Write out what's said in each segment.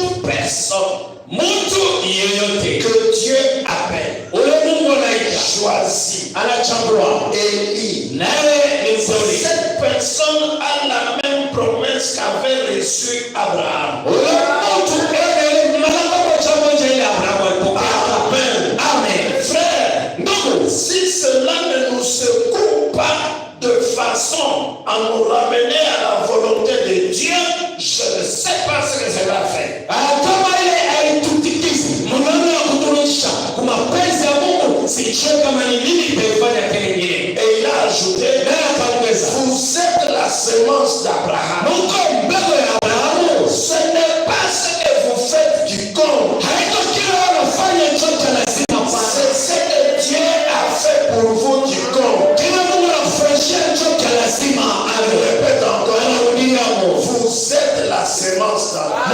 toute personne que Dieu appelle, choisit, élit, cette personne a la même promesse qu'avait reçu Abraham. Amen. Frère, si cela ne nous secoue pas de façon à nous ramener à la volonté de Dieu, je ne sais pas ce que cela fait. Et il a ajouté, vous êtes la semence d'Abraham. Ce n'est pas ce que vous faites qui compte. C'est ce que Dieu a fait pour vous qui compte. Je répète encore, vous êtes la semence d'Abraham.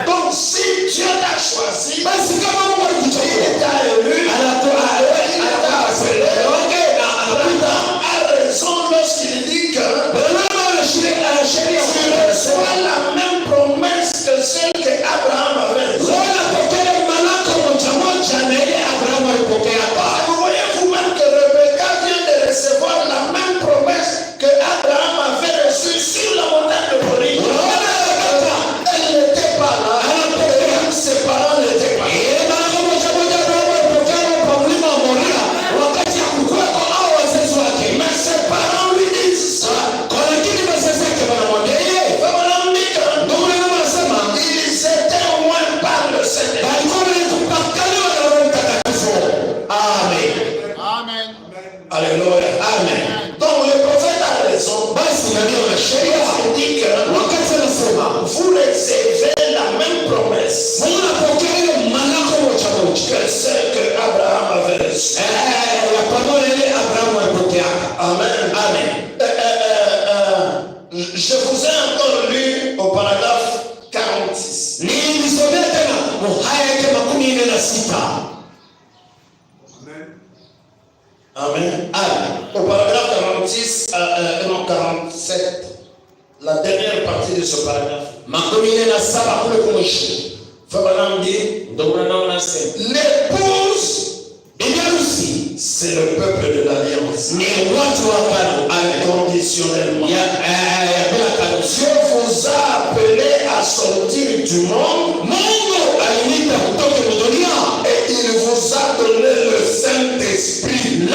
Donc si Dieu t'a choisi, il t'a élu, il t'a appelé. Abraham a raison lorsqu'il dit que tu reçois la même promesse que celle qu'Abraham avait reçue. Vous voyez vous-même que Rebecca vient de recevoir la même promesse que Abraham avait reçue sur la montagne de Moriah. Elle n'était pas là. Ses parents n'étaient pas là. Mais ses parents lui disent ça. Ils étaient au moins par le Seigneur. Amen. Alléluia. Amen. Donc le prophète a raison. Il dit que vous recevez la même promesse que celle que Abraham avait reçue. Amen. Amen. Je vous ai encore lu au paragraphe 46. Amen. Amen. Au paragraphe 46, non 47, la dernière partie de ce paragraphe. Frère dit, l'épouse, c'est le peuple de l'alliance. Inconditionnellement. Dieu vous a appelé à sortir du monde et il vous a donné le Saint-Esprit.